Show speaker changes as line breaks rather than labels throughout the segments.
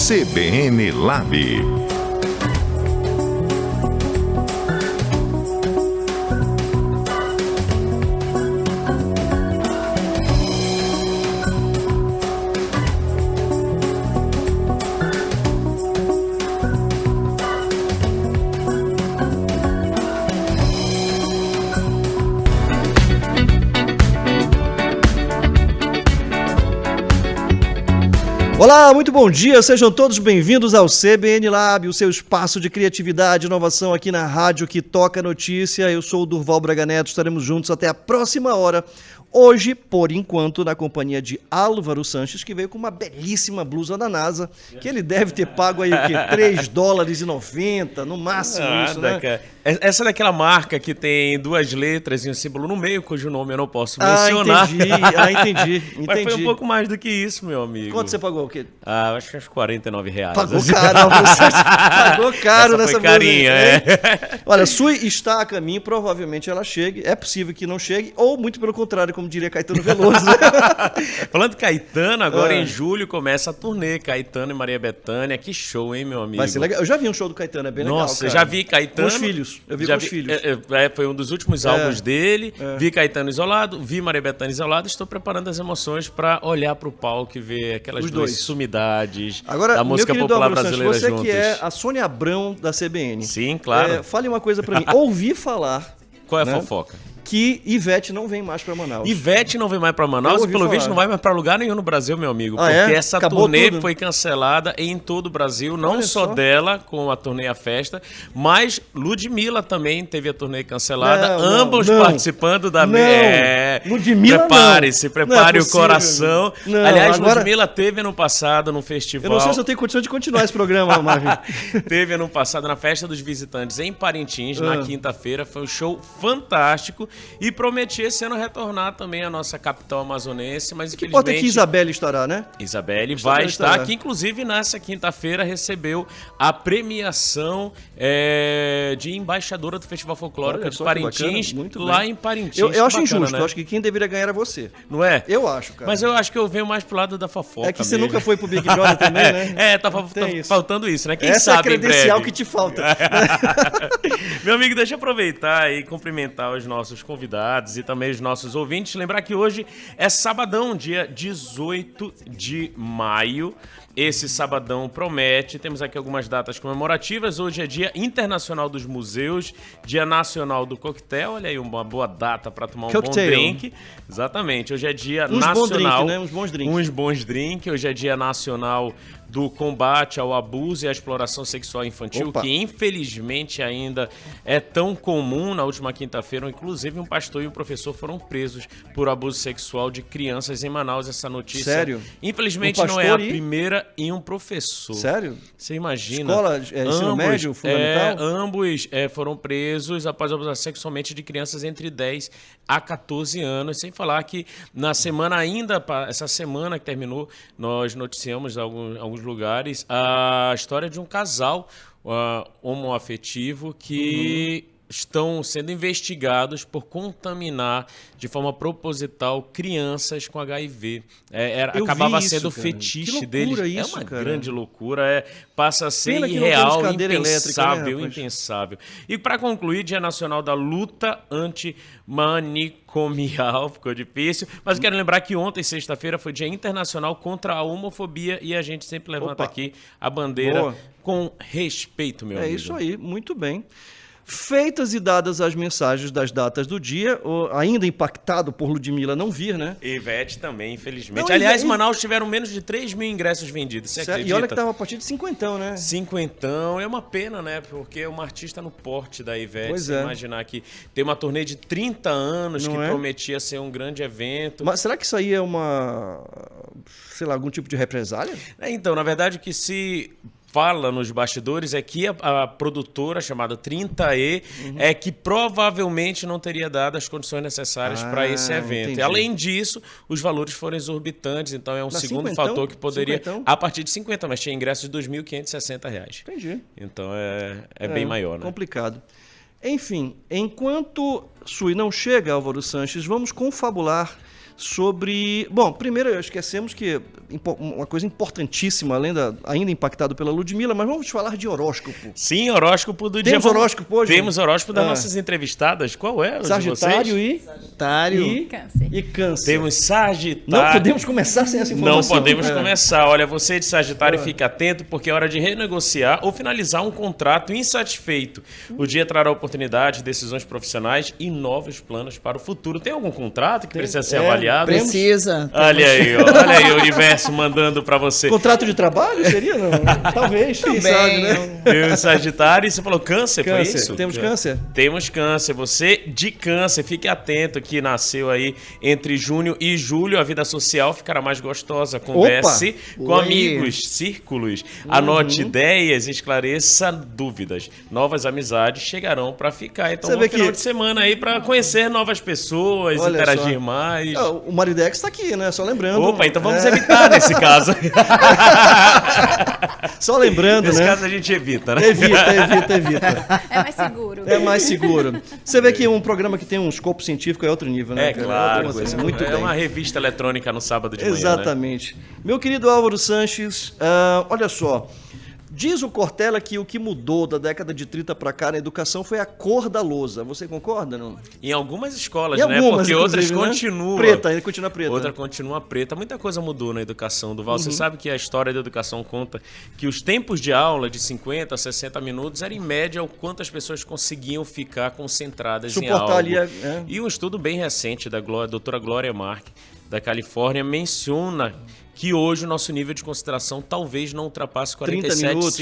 CBN Lab.
Olá, muito bom dia, sejam todos bem-vindos ao CBN Lab, o seu espaço de criatividade e inovação aqui na rádio que toca notícia. Eu sou o Durval Braga Neto, estaremos juntos até a próxima hora. Hoje, por enquanto, na companhia de Álvaro Sanches, que veio com uma belíssima blusa da NASA, que ele deve ter pago aí o quê? $3,90, no máximo isso, né?
Cara. Essa é daquela marca que tem duas letras e um símbolo no meio, cujo nome eu não posso mencionar.
Entendi.
Mas foi um pouco mais do que isso, meu amigo.
Quanto você pagou? O quê?
Acho que uns R$49.
Pagou caro, Álvaro Sanches. Pagou caro
essa
nessa
foi carinha,
blusa. Olha, Sui está a caminho, provavelmente ela chegue. É possível que não chegue, ou muito pelo contrário, como diria Caetano Veloso.
Falando de Caetano, agora em julho começa a turnê Caetano e Maria Bethânia. Que show, hein, meu amigo?
Vai ser legal. Eu já vi um show do Caetano, é bem legal.
Nossa, eu já vi Caetano.
Com os filhos. Eu vi com os filhos.
Foi um dos últimos álbuns dele. Vi Caetano isolado, vi Maria Bethânia isolado. Estou preparando as emoções para olhar para o palco e ver aquelas duas sumidades da música popular brasileira
você
juntos.
Você que é a Sônia Abrão da CBN.
Sim, claro.
Fale uma coisa para mim. Ouvi falar...
Qual é a fofoca?
Que Ivete não vem mais para Manaus.
Ivete não vem mais para Manaus e, pelo visto, não vai mais para lugar nenhum no Brasil, meu amigo. Porque essa turnê foi cancelada em todo o Brasil, não só dela, com a turnê A Festa, mas Ludmilla também teve a turnê cancelada, ambos participando da...
Ludmilla
prepare-se, prepare o coração. Aliás, Ludmilla teve ano passado no festival...
Eu não sei se eu tenho condição de continuar esse programa, Marvin.
Teve ano passado na Festa dos Visitantes em Parintins, na quinta-feira. Foi um show fantástico. E prometi esse ano retornar também à nossa capital amazonense, mas
infelizmente... Que importa que Isabelle estará, né?
Isabelle vai estar, que inclusive nessa quinta-feira recebeu a premiação de embaixadora do Festival Folclórico de Parintins, lá em Parintins.
Eu acho injusto, né? Eu acho que quem deveria ganhar era você.
Não é?
Eu acho, cara.
Mas eu acho que eu venho mais pro lado da fofoca.
É que você nunca foi pro Big Brother também, né?
Tá faltando isso, né? Quem
Essa
sabe
é a credencial que te falta.
Meu amigo, deixa eu aproveitar e cumprimentar os nossos convidados e também os nossos ouvintes. Lembrar que hoje é sabadão, dia 18 de maio. Esse sabadão promete. Temos aqui algumas datas comemorativas. Hoje é Dia Internacional dos Museus, Dia Nacional do Coquetel. Olha aí, uma boa data para tomar um bom drink. Exatamente. Hoje é Dia Nacional...
Uns bons drinks.
Uns bons drinks. Hoje é Dia Nacional do combate ao abuso e à exploração sexual infantil, que infelizmente ainda é tão comum. Na última quinta-feira, inclusive, um pastor e um professor foram presos por abuso sexual de crianças em Manaus. Essa notícia,
sério?
Infelizmente, não é a primeira e um professor.
Sério?
Você imagina?
Escola, ensino médio, fundamental?
Ambos foram presos após abusar sexualmente de crianças entre 10 a 14 anos. Sem falar que na semana ainda, essa semana que terminou, nós noticiamos alguns lugares a história de um casal homoafetivo que estão sendo investigados por contaminar de forma proposital crianças com HIV. Acabava sendo o fetiche deles. É uma grande loucura. Passa a ser irreal, impensável. E para concluir, Dia Nacional da Luta Antimanicomial, ficou difícil, mas quero lembrar que ontem, sexta-feira, foi Dia Internacional contra a Homofobia e a gente sempre levanta aqui a bandeira com respeito, meu amigo.
É isso aí, muito bem. Feitas e dadas as mensagens das datas do dia, ainda impactado por Ludmilla não vir, né?
Ivete também, infelizmente. Aliás, em Manaus tiveram menos de 3 mil ingressos vendidos, você acredita?
E olha que estava a partir de 50, né?
50, é uma pena, né? Porque é uma artista no porte da Ivete. Pois é. Imaginar que tem uma turnê de 30 anos que prometia ser um grande evento.
Mas será que isso aí é algum tipo de represália?
Então, na verdade, que se fala nos bastidores é que a produtora chamada 30E é que provavelmente não teria dado as condições necessárias para esse evento. Entendi. E, além disso, os valores foram exorbitantes, então é um segundo fator que poderia... A partir de 50, mas tinha ingressos de R$ 2.560.
Entendi.
Então é bem maior, né?
Complicado. Enfim, enquanto Sui não chega, Álvaro Sanches, vamos confabular sobre... Bom, primeiro, esquecemos que uma coisa importantíssima, ainda impactado pela Ludmilla, mas vamos falar de horóscopo.
Sim, horóscopo do dia.
Temos horóscopo hoje?
Temos horóscopo das nossas entrevistadas. Qual é o
Sagitário
de vocês?
e
Câncer.
E Câncer.
Temos Sagitário.
Não podemos começar sem essa informação.
Não podemos começar. Olha, você de Sagitário, fique atento, porque é hora de renegociar ou finalizar um contrato insatisfeito. O dia trará oportunidades, decisões profissionais e novos planos para o futuro. Tem algum contrato que precisa ser avaliado?
Precisa.
Olha aí, ó. Olha aí o universo mandando para você.
Contrato de trabalho seria? Não? Talvez, quem sabe, né?
Tem Sagitário e você falou Câncer, foi isso?
Temos Câncer?
Temos Câncer. Você de Câncer, fique atento que nasceu aí entre junho e julho, a vida social ficará mais gostosa. Converse com amigos, círculos, anote ideias, esclareça dúvidas. Novas amizades chegarão para ficar. Então,
Você
um
vê
final
que-
de semana aí para conhecer novas pessoas,
Olha
interagir
só.
mais.
Ah, o Maridex tá aqui, né? Só lembrando.
Opa, então vamos evitar nesse caso.
Só lembrando,
Nesse
né?
caso a gente evita, né?
Evita.
É mais seguro.
É mais seguro. Você vê que um programa que tem um escopo científico é outro nível, né?
É
cara?
claro,
outra coisa. Muito
é
bem.
uma revista eletrônica no sábado de manhã, né?
Exatamente. Meu querido Álvaro Sanches, olha só. Diz o Cortella que o que mudou da década de 30 para cá na educação foi a cor da lousa. Você concorda, não?
Em algumas escolas,
Em
né?
algumas,
Porque outras
inclusive, né?
continuam.
Preta, ainda continua preta.
Outra continua preta. Muita coisa mudou na educação, Duval. Você sabe que a história da educação conta que os tempos de aula de 50 a 60 minutos era em média o quanto as pessoas conseguiam ficar concentradas em algo.
Suportar ali
E um estudo bem recente da doutora Glória Mark, da Califórnia, menciona que hoje o nosso nível de consideração talvez não ultrapasse
30 minutos,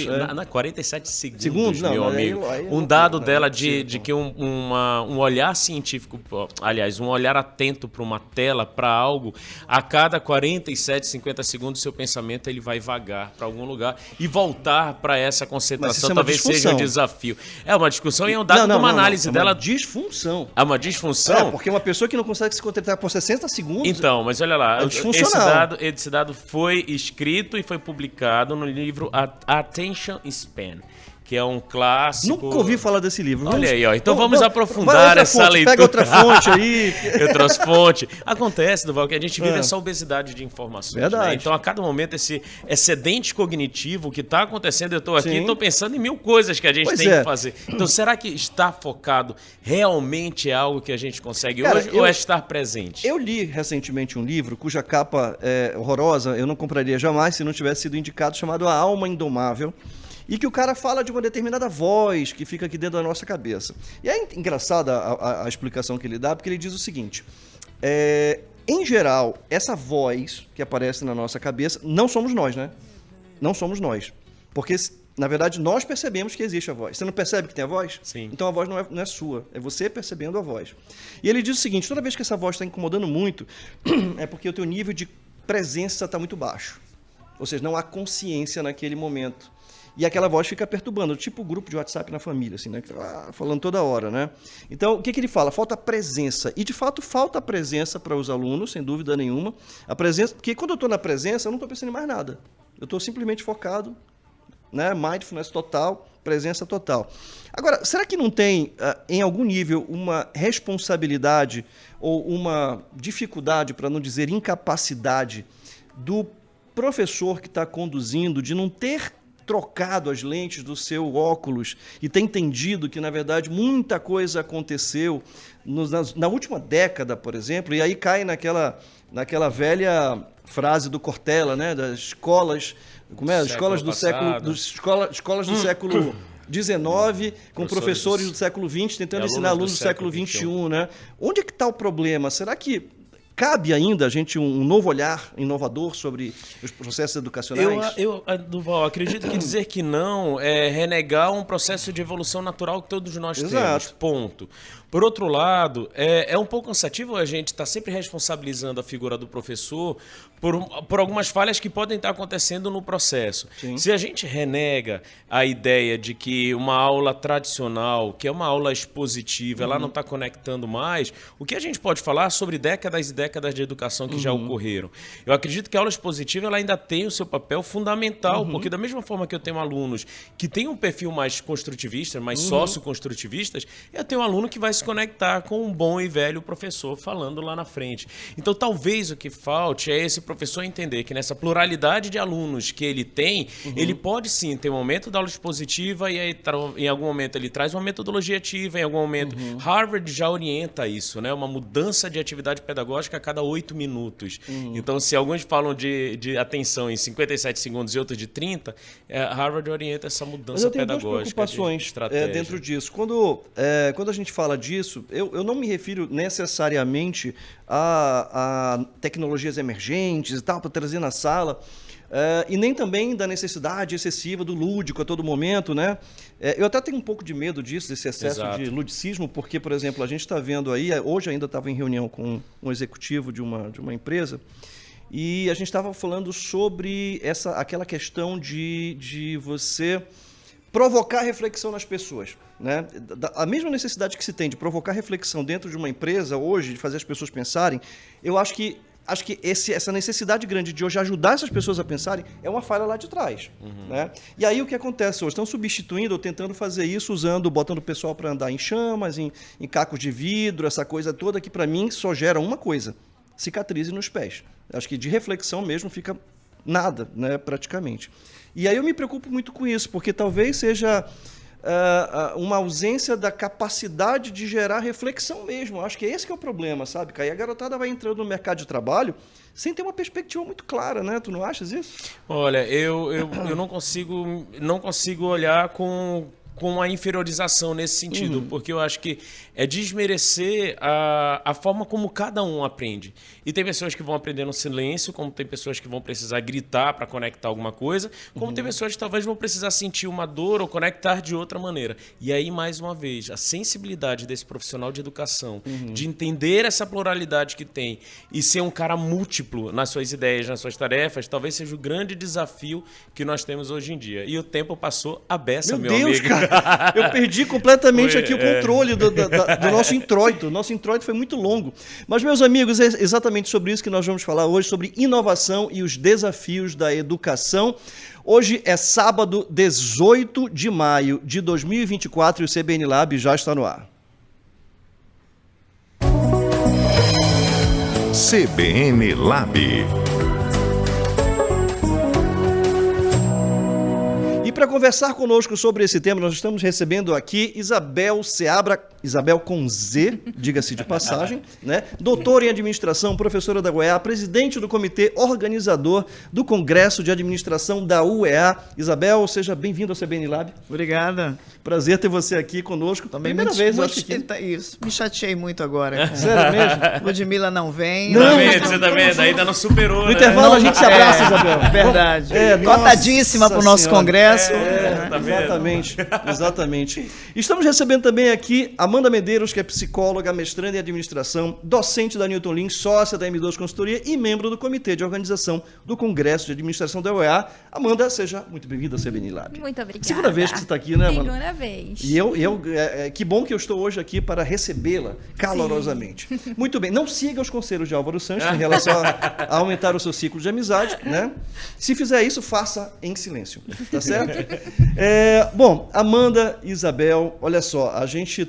47 segundos,
Segundos? Não,
meu
mas aí-
amigo.
aí é
Um dado
loucura,
dela
não é possível.
de que um olhar científico, aliás, um olhar atento para uma tela, para algo, a cada 47, 50 segundos, seu pensamento ele vai vagar para algum lugar e voltar para essa
Mas
concentração
isso é uma
talvez seja
disfunção.
um desafio. É uma discussão e é um dado de uma análise
é
dela.
uma disfunção.
É uma disfunção?
Porque uma pessoa que não consegue se concentrar por 60 segundos...
Então, mas olha lá,
É disfuncional.
esse dado foi escrito e foi publicado no livro Attention Span, que é um clássico.
Nunca ouvi falar desse livro.
Olha aí, ó. Então vamos
vai
aprofundar
outra
essa
fonte,
leitura.
Pega outra fonte aí.
Eu trouxe fonte. Acontece, Duval, que a gente vive essa obesidade de informações.
Verdade.
Né? Então, a cada momento, esse excedente cognitivo que está acontecendo, eu estou aqui e
Sim.
estou pensando em mil coisas que a gente
Pois
tem
é.
que fazer. Então, será que estar focado realmente é algo que a gente consegue
Cara,
hoje ou é estar presente?
Eu li recentemente um livro cuja capa é horrorosa, eu não compraria jamais se não tivesse sido indicado, chamado A Alma Indomável, e que o cara fala de uma determinada voz que fica aqui dentro da nossa cabeça. E é engraçada a explicação que ele dá, porque ele diz o seguinte, em geral, essa voz que aparece na nossa cabeça, não somos nós, né? Não somos nós. Porque, na verdade, nós percebemos que existe a voz. Você não percebe que tem a voz?
Sim.
Então a voz não é sua, é você percebendo a voz. E ele diz o seguinte, toda vez que essa voz está incomodando muito, é porque o teu nível de presença está muito baixo. Ou seja, não há consciência naquele momento. E aquela voz fica perturbando, tipo o grupo de WhatsApp na família, assim, né? Falando toda hora, né? Então, o que ele fala? Falta presença. E, de fato, falta presença para os alunos, sem dúvida nenhuma. A presença, porque quando eu estou na presença, eu não estou pensando em mais nada. Eu estou simplesmente focado, né? Mindfulness total, presença total. Agora, será que não tem, em algum nível, uma responsabilidade ou uma dificuldade, para não dizer incapacidade, do professor que está conduzindo de não ter trocado as lentes do seu óculos e ter entendido que, na verdade, muita coisa aconteceu na última década, por exemplo, e aí cai naquela velha frase do Cortella, né, das escolas, como é? Escolas do século, escolas do século XIX, com professores do século XX tentando ensinar alunos do século XXI, né? Onde é que está o problema? Será que cabe ainda a gente um novo olhar inovador sobre os processos educacionais?
Duval, acredito que dizer que não é renegar um processo de evolução natural que todos nós temos. Ponto. Por outro lado, é um pouco cansativo a gente estar sempre responsabilizando a figura do professor por algumas falhas que podem estar acontecendo no processo. Sim. Se a gente renega a ideia de que uma aula tradicional, que é uma aula expositiva, ela não está conectando mais, o que a gente pode falar sobre décadas e décadas de educação que já ocorreram? Eu acredito que a aula expositiva ela ainda tem o seu papel fundamental, porque da mesma forma que eu tenho alunos que têm um perfil mais construtivista, mais socioconstrutivistas, eu tenho um aluno que vai se se conectar com um bom e velho professor falando lá na frente. Então, talvez o que falte é esse professor entender que nessa pluralidade de alunos que ele tem, ele pode sim ter um momento da aula expositiva e aí, em algum momento ele traz uma metodologia ativa, em algum momento Harvard já orienta isso, né? Uma mudança de atividade pedagógica a cada 8 minutos. Então, se alguns falam de atenção em 57 segundos e outros de 30, Harvard orienta essa mudança
Mas eu tenho
pedagógica.
duas preocupações dentro disso. Quando a gente fala disso, eu não me refiro necessariamente a tecnologias emergentes e tal, para trazer na sala, e nem também da necessidade excessiva do lúdico a todo momento, né? Eu até tenho um pouco de medo disso, desse excesso de ludicismo, porque, por exemplo, a gente está vendo aí, hoje ainda estava em reunião com um executivo de uma empresa, e a gente estava falando sobre aquela questão de você provocar reflexão nas pessoas, né? A mesma necessidade que se tem de provocar reflexão dentro de uma empresa hoje, de fazer as pessoas pensarem, eu acho que essa necessidade grande de hoje ajudar essas pessoas a pensarem é uma falha lá de trás, né? E aí o que acontece hoje? Estão substituindo ou tentando fazer isso botando o pessoal para andar em chamas, em cacos de vidro, essa coisa toda que para mim só gera uma coisa: cicatriz nos pés. Acho que de reflexão mesmo fica nada, né, praticamente. E aí eu me preocupo muito com isso, porque talvez seja uma ausência da capacidade de gerar reflexão mesmo. Acho que esse que é o problema, sabe, Caio? A garotada vai entrando no mercado de trabalho sem ter uma perspectiva muito clara, né? Tu não achas isso?
Olha, eu não consigo olhar com a inferiorização nesse sentido, porque eu acho que é desmerecer a forma como cada um aprende. E tem pessoas que vão aprender no silêncio, como tem pessoas que vão precisar gritar para conectar alguma coisa, como tem pessoas que talvez vão precisar sentir uma dor ou conectar de outra maneira. E aí, mais uma vez, a sensibilidade desse profissional de educação, de entender essa pluralidade que tem e ser um cara múltiplo nas suas ideias, nas suas tarefas, talvez seja o grande desafio que nós temos hoje em dia. E o tempo passou a beça, meu
Deus,
amigo.
Cara, eu perdi completamente aqui o controle do nosso introito. O nosso introito foi muito longo. Mas, meus amigos, é exatamente sobre isso que nós vamos falar hoje, sobre inovação e os desafios da educação. Hoje é sábado, 18 de maio de 2024 e o CBN Lab já está no ar.
CBN Lab.
E para conversar conosco sobre esse tema, nós estamos recebendo aqui Isabel Seabra, Isabel com Z, diga-se de passagem, né? Doutora em administração, professora da UEA, presidente do comitê organizador do Congresso de Administração da UEA. Isabel, seja bem-vinda ao CBN Lab.
Obrigada.
Prazer ter você aqui conosco.
Também
Primeira vez, eu acho que...
Isso, me chateei muito agora.
Sério mesmo?
Ludmilla não vem.
Você tá vendo? Ainda não superou,
No
né?
intervalo a gente se abraça, Isabel.
Verdade.
Nossa
Cotadíssima para o nosso
Senhora.
congresso.
Tá vendo?
Exatamente. Estamos recebendo também aqui Amanda Medeiros, que é psicóloga, mestranda em administração, docente da Newton Link, sócia da M2 Consultoria e membro do comitê de organização do Congresso de Administração da UEA. Amanda, seja muito bem-vinda ao CBN Lab.
Muito obrigada.
Segunda vez que você está aqui, né, Amanda?
Segunda vez.
E que bom que eu estou hoje aqui para recebê-la calorosamente. Sim. Muito bem, não siga os conselhos de Álvaro Sanches em relação a aumentar o seu ciclo de amizade, né? Se fizer isso, faça em silêncio, tá certo? Bom, Amanda e Isabel, olha só, a gente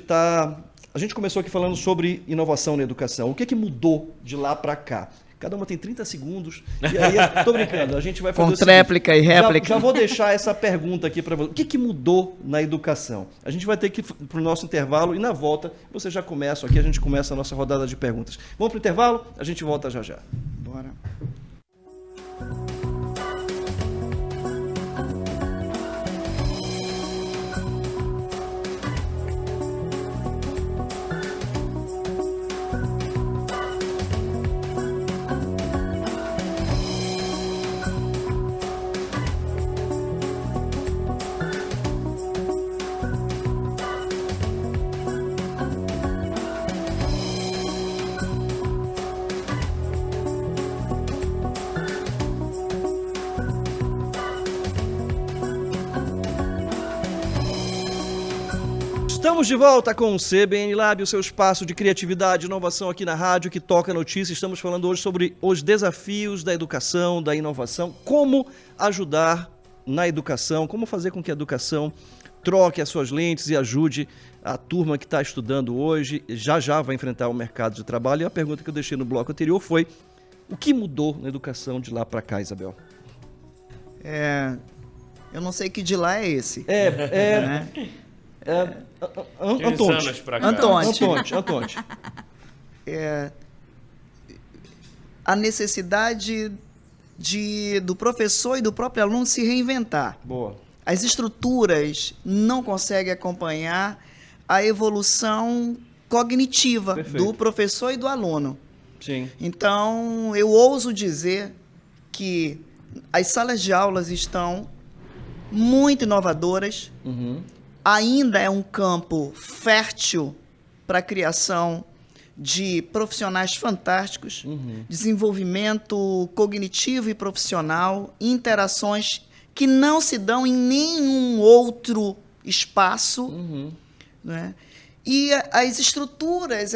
começou aqui falando sobre inovação na educação. O que mudou de lá para cá? Cada uma tem 30 segundos. E aí, tô brincando, a gente vai fazer
com tréplica e réplica.
Já vou deixar essa pergunta aqui para você. O que mudou na educação? A gente vai ter que ir para o nosso intervalo e na volta você já começa aqui, a gente começa a nossa rodada de perguntas. Vamos para o intervalo? A gente volta já já.
Bora.
Estamos de volta com o CBN Lab, o seu espaço de criatividade e inovação aqui na rádio que toca notícia. Estamos falando hoje sobre os desafios da educação, da inovação, como ajudar na educação, como fazer com que a educação troque as suas lentes e ajude a turma que está estudando hoje, já vai enfrentar o mercado de trabalho. E a pergunta que eu deixei no bloco anterior foi: o que mudou na educação de lá para cá, Isabel?
Eu não sei que de lá é esse.
Né? Antonte.
Anos pra cá.
Antonte.
A necessidade do professor e do próprio aluno se reinventar.
Boa.
As estruturas não conseguem acompanhar a evolução cognitiva
Perfeito.
do professor e do aluno.
Sim.
Então, eu ouso dizer que as salas de aulas estão muito inovadoras.
Uhum.
Ainda é um campo fértil para a criação de profissionais fantásticos, desenvolvimento cognitivo e profissional, interações que não se dão em nenhum outro espaço, né? E as estruturas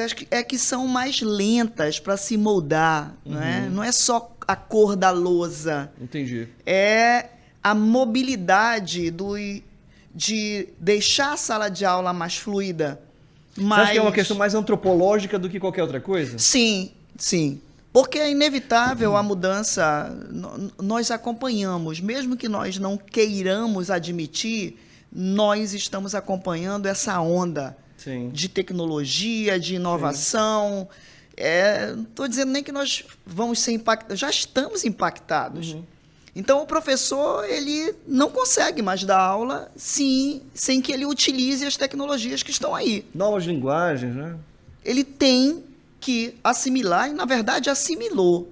que são mais lentas para se moldar, né? Não é só a cor da lousa,
Entendi.
é a mobilidade de deixar a sala de aula mais fluida.
Você acha que é uma questão mais antropológica do que qualquer outra coisa?
Sim, sim. Porque é inevitável a mudança, nós acompanhamos, mesmo que nós não queiramos admitir, nós estamos acompanhando essa onda
Sim.
de tecnologia, de inovação. Não estou dizendo nem que nós vamos ser impactados, já estamos impactados. Então, o professor ele não consegue mais dar aula sem que ele utilize as tecnologias que estão aí.
Novas linguagens, né?
Ele tem que assimilar, e na verdade assimilou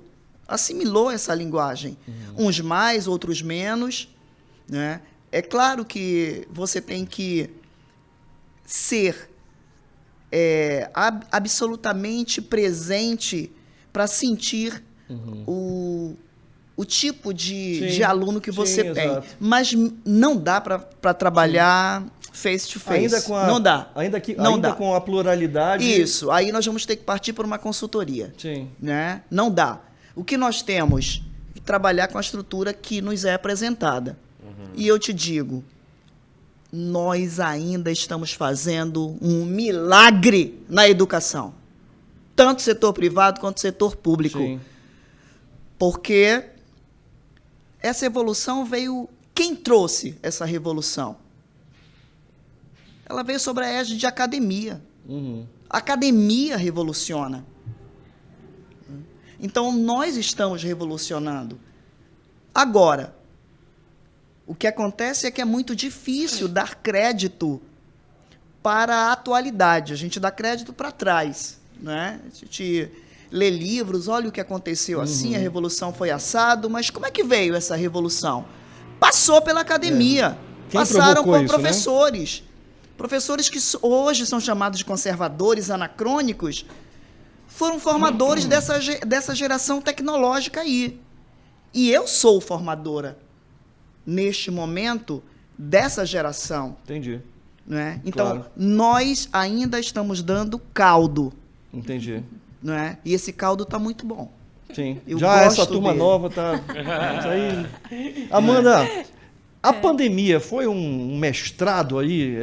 essa linguagem. Uns mais, outros menos, né? É claro que você tem que ser absolutamente presente para sentir o tipo de aluno que você tem.
Exato.
Mas não dá para trabalhar face to face. Não dá.
Ainda com a pluralidade.
Isso. Aí nós vamos ter que partir por uma consultoria.
Sim.
Né? Não dá. O que nós temos é trabalhar com a estrutura que nos é apresentada. E eu te digo, nós ainda estamos fazendo um milagre na educação. Tanto setor privado quanto setor público.
Sim.
Porque essa evolução veio... Quem trouxe essa revolução? Ela veio sobre a égide de academia. A academia revoluciona. Então, nós estamos revolucionando. Agora, o que acontece é que é muito difícil dar crédito para a atualidade. A gente dá crédito para trás, né? A gente lê livros, olha o que aconteceu assim, a revolução foi assado, mas como é que veio essa revolução? Passou pela academia.
Quem
Passaram
provocou
por
isso, né?
professores. Professores que hoje são chamados de conservadores, anacrônicos, foram formadores dessa geração tecnológica aí. E eu sou formadora, neste momento, dessa geração.
Entendi.
Né? Então,
Claro.
nós ainda estamos dando caldo.
Entendi.
Né? E esse caldo está muito bom.
Sim.
Eu
Já
gosto
essa turma
dele.
nova tá. Isso aí. Amanda, a pandemia foi um mestrado aí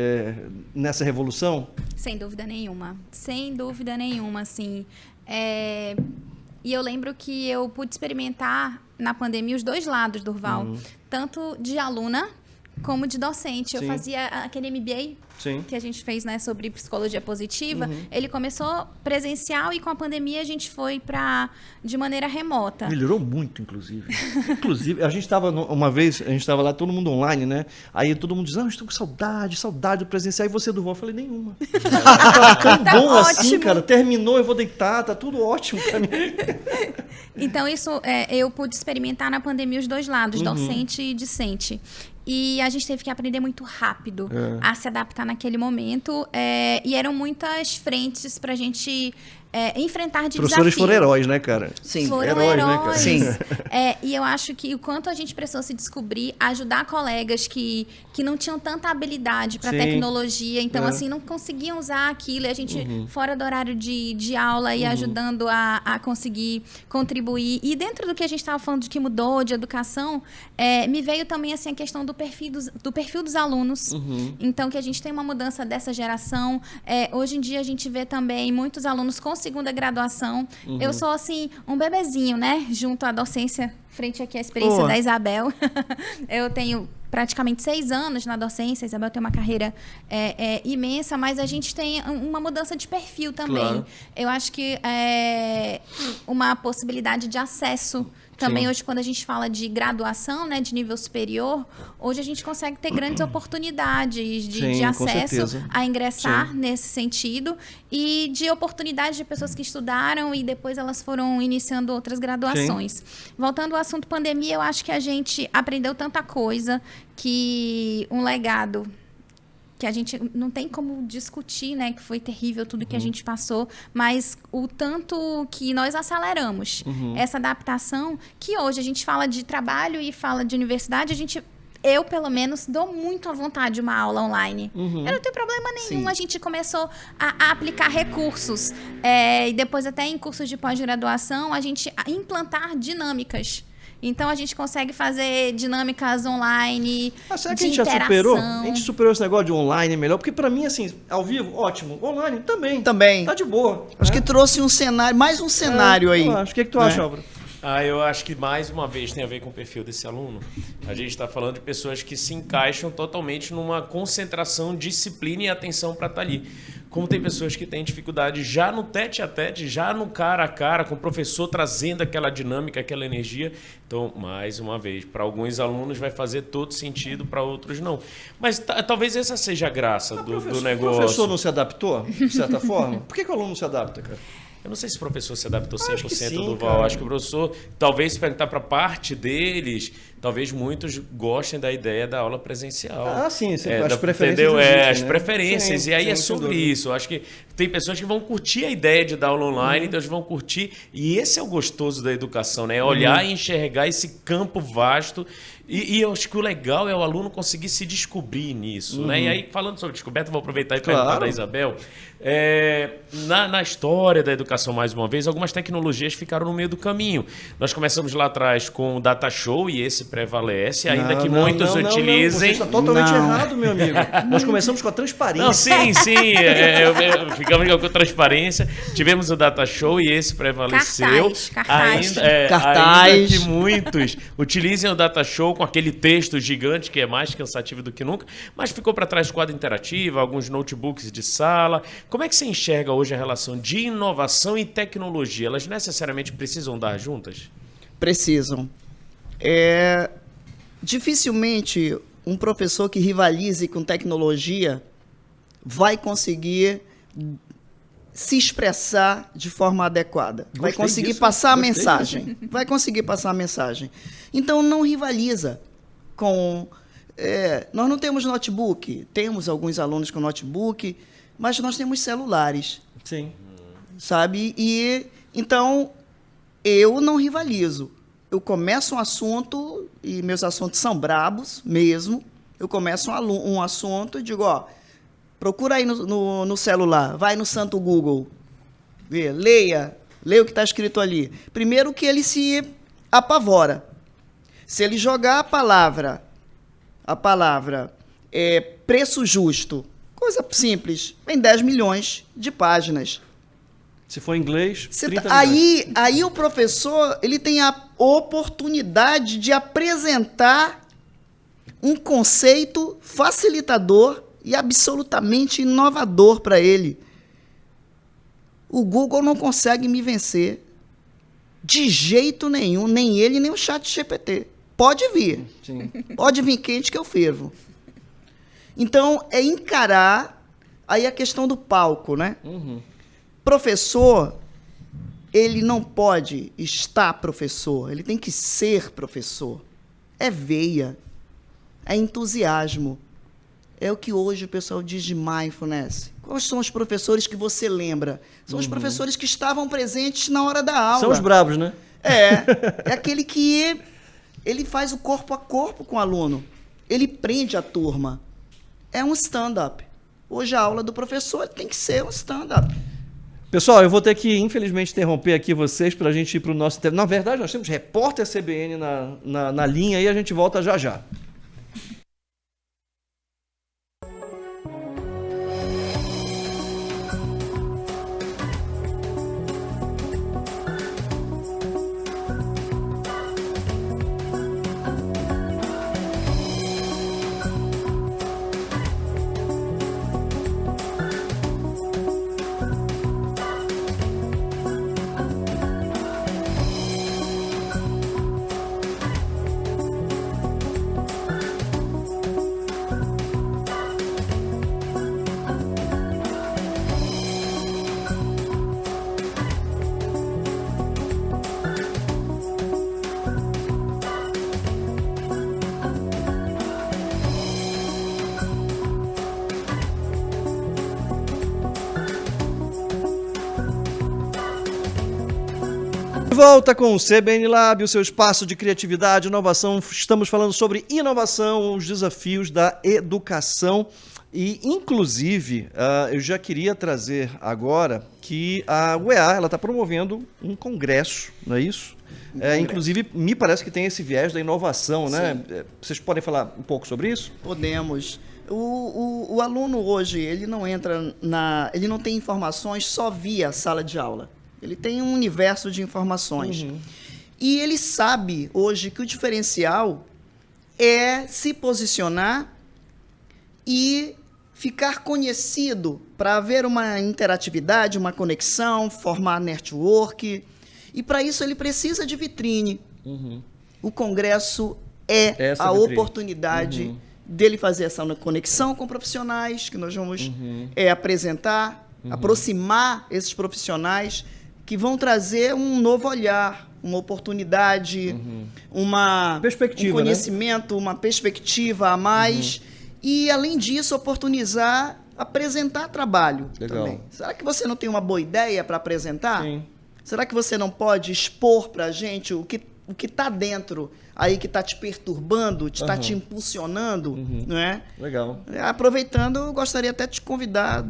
nessa revolução?
Sem dúvida nenhuma. Sem dúvida nenhuma, assim. E eu lembro que eu pude experimentar na pandemia os dois lados, Durval. Tanto de aluna como de docente. Eu
Sim.
fazia aquele MBA
Sim.
que a gente fez, né, sobre psicologia positiva. Ele começou presencial e com a pandemia a gente foi de maneira remota.
Melhorou muito, inclusive. Inclusive, a gente estava, uma vez, a gente estava lá, todo mundo online, né? Aí todo mundo diz, eu estou com saudade do presencial. E você, Durval? Eu falei, nenhuma. Tá tão
Tá
bom assim,
ótimo.
cara. Terminou, eu vou deitar, tá tudo ótimo pra mim.
Então, isso eu pude experimentar na pandemia os dois lados, docente e discente. E a gente teve que aprender muito rápido a se adaptar naquele momento. E eram muitas frentes para a gente enfrentar de
Professores
desafios.
foram heróis, né, cara?
Sim.
Foram
Heróis, né, cara?
Sim.
E eu acho que o quanto a gente precisou se descobrir, ajudar colegas que não tinham tanta habilidade para
Sim.
tecnologia, então,
É.
assim, não conseguiam usar aquilo, e a gente, fora do horário de aula, e ajudando a conseguir contribuir. E dentro do que a gente estava falando de que mudou, de educação, me veio também, assim, a questão do perfil dos alunos. Então, que a gente tem uma mudança dessa geração. Hoje em dia, a gente vê também muitos alunos com segunda graduação. Eu sou, assim, um bebezinho, né? Junto à docência, frente aqui à experiência
Boa.
da Isabel. Eu tenho praticamente 6 anos na docência. A Isabel tem uma carreira imensa, mas a gente tem uma mudança de perfil também.
Claro.
Eu acho que uma possibilidade de acesso também.
Sim.
Hoje, quando a gente fala de graduação, né, de nível superior, hoje a gente consegue ter grandes oportunidades
Sim,
de
com
acesso
certeza.
a ingressar nesse sentido, e de oportunidades de pessoas que estudaram e depois elas foram iniciando outras graduações. Voltando ao assunto pandemia, eu acho que a gente aprendeu tanta coisa, que um legado que a gente não tem como discutir, né, que foi terrível tudo que a gente passou, mas o tanto que nós aceleramos essa adaptação, que hoje a gente fala de trabalho e fala de universidade, eu, pelo menos, dou muito à vontade uma aula online. Eu não tenho problema nenhum.
Sim.
A gente começou a aplicar recursos. E depois, até em cursos de pós-graduação, a gente implantar dinâmicas. Então, a gente consegue fazer dinâmicas online,
Será que
de
a gente já
interação.
superou? A gente superou esse negócio de online melhor? Porque pra mim, assim, ao vivo, ótimo. Online também.
Também.
Tá de boa.
Acho que trouxe um cenário, mais um cenário aí.
Eu acho. O que tu
né?
acha, Álvaro?
Eu acho que mais uma vez tem a ver com o perfil desse aluno. A gente está falando de pessoas que se encaixam totalmente numa concentração, disciplina e atenção para estar ali. Como tem pessoas que têm dificuldade já no tete-a-tete, já no cara a cara, com o professor trazendo aquela dinâmica, aquela energia. Então, mais uma vez, para alguns alunos vai fazer todo sentido, para outros não. Mas talvez essa seja a graça do negócio.
O professor não se adaptou, de certa forma? Por que o aluno não se adapta, cara?
Eu não sei se o professor se adaptou
Acho que
100%
sim,
do
cara.
Val. Acho que o professor, talvez se perguntar para parte deles, talvez muitos gostem da ideia da aula presencial.
Sim, as
da,
preferências
entendeu?
existem,
As
né?
preferências.
Sim,
E aí
sim,
é
sem
sobre
dúvida.
isso. Eu acho que tem pessoas que vão curtir a ideia de dar aula online, então eles vão curtir. E esse é o gostoso da educação, né? Olhar e enxergar esse campo vasto. E eu acho que o legal é o aluno conseguir se descobrir nisso, né? E aí, falando sobre descoberta, vou aproveitar e perguntar
Claro.
da Isabel. Na história da educação, mais uma vez, algumas tecnologias ficaram no meio do caminho. Nós começamos lá atrás com o Data Show, e esse prevalece, ainda que muitos
Você
utilizem.
está totalmente
Não.
errado, meu amigo. Nós começamos com a transparência.
Não, sim. Ficamos com transparência. Tivemos o Data Show e esse prevaleceu.
Cartaz.
Cartaz.
Ainda que muitos utilizem o Data Show com aquele texto gigante que é mais cansativo do que nunca, mas ficou para trás quadro interativo, alguns notebooks de sala. Como é que você enxerga hoje a relação de inovação e tecnologia? Elas necessariamente precisam dar juntas?
Precisam. Dificilmente um professor que rivalize com tecnologia vai conseguir se expressar de forma adequada. Vai
Gostei
conseguir
disso,
passar a
gostei
mensagem. Vai conseguir passar a mensagem. Então, não rivaliza com... nós não temos notebook. Temos alguns alunos com notebook, mas nós temos celulares,
Sim.
sabe? E, então, eu não rivalizo. Eu começo um assunto, e meus assuntos são brabos mesmo. Eu começo um assunto e digo, procura aí no celular, vai no santo Google, leia o que está escrito ali. Primeiro que ele se apavora. Se ele jogar a palavra preço justo, coisa simples, tem 10 milhões de páginas.
Se for em inglês, 30
Aí o professor ele tem a oportunidade de apresentar um conceito facilitador e absolutamente inovador para ele. O Google não consegue me vencer de jeito nenhum, nem ele, nem o ChatGPT. Pode vir.
Sim.
Pode vir quente que eu fervo. Então, é encarar aí a questão do palco, né? Professor, ele não pode estar professor, ele tem que ser professor. É veia, é entusiasmo. É o que hoje o pessoal diz de mindfulness. Quais são os professores que você lembra? São os professores que estavam presentes na hora da aula.
São os bravos, né?
É aquele que ele faz o corpo a corpo com o aluno. Ele prende a turma. É um stand-up. Hoje a aula do professor tem que ser um stand-up.
Pessoal, eu vou ter que, infelizmente, interromper aqui vocês para a gente ir para o nosso... Na verdade, nós temos repórter CBN na linha e a gente volta já já. De volta com o CBN Lab, o seu espaço de criatividade e inovação. Estamos falando sobre inovação, os desafios da educação. E, inclusive, eu já queria trazer agora que a UEA está promovendo um congresso, não é isso? Inclusive, me parece que tem esse viés da inovação, né? Vocês podem falar um pouco sobre isso?
Podemos. O aluno hoje, ele não entra ele não tem informações só via sala de aula. Ele tem um universo de informações. E ele sabe hoje que o diferencial é se posicionar e ficar conhecido para haver uma interatividade, uma conexão, formar network. E para isso ele precisa de vitrine. O congresso é
Essa
a
vitrine.
oportunidade dele fazer essa conexão com profissionais, que nós vamos apresentar, aproximar esses profissionais que vão trazer um novo olhar, uma oportunidade, uma
Perspectiva,
um conhecimento, uma perspectiva a mais. E, além disso, oportunizar, apresentar trabalho
Legal.
também. Será que você não tem uma boa ideia para apresentar?
Sim.
Será que você não pode expor para a gente o que está dentro aí, que está te perturbando, está te impulsionando? Não é?
Legal.
Aproveitando, eu gostaria até de te convidar,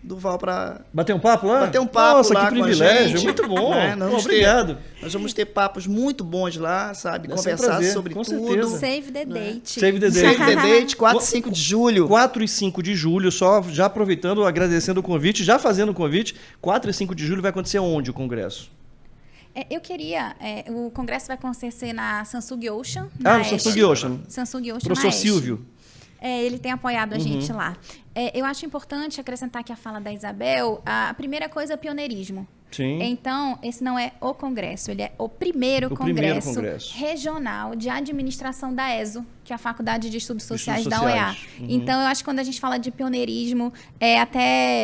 Durval, para
Bater um papo lá?
bater um papo
Nossa,
lá
que
com a
privilégio,
gente,
muito bom.
né?
Pô, obrigado.
Nós vamos ter papos muito bons lá, sabe?
Deve ser um
Conversar
prazer,
sobre
com
tudo.
certeza.
Save the date.
Save the
Save
date.
the date, 4 e 5 de julho.
4 e 5 de julho, só já aproveitando, agradecendo o convite, já fazendo o convite, 4 e 5 de julho vai acontecer onde o congresso?
Eu queria... o congresso vai acontecer na Samsung Ocean.
No Samsung Ocean.
Samsung Ocean,
Professor
na Este.
Silvio.
Ele tem apoiado a gente lá. Eu acho importante acrescentar aqui a fala da Isabel. A primeira coisa é pioneirismo.
Sim.
Então, esse não é o congresso, ele é o primeiro congresso regional de administração da ESO, que é a Faculdade de Estudos Sociais da UEA. Então, eu acho que quando a gente fala de pioneirismo,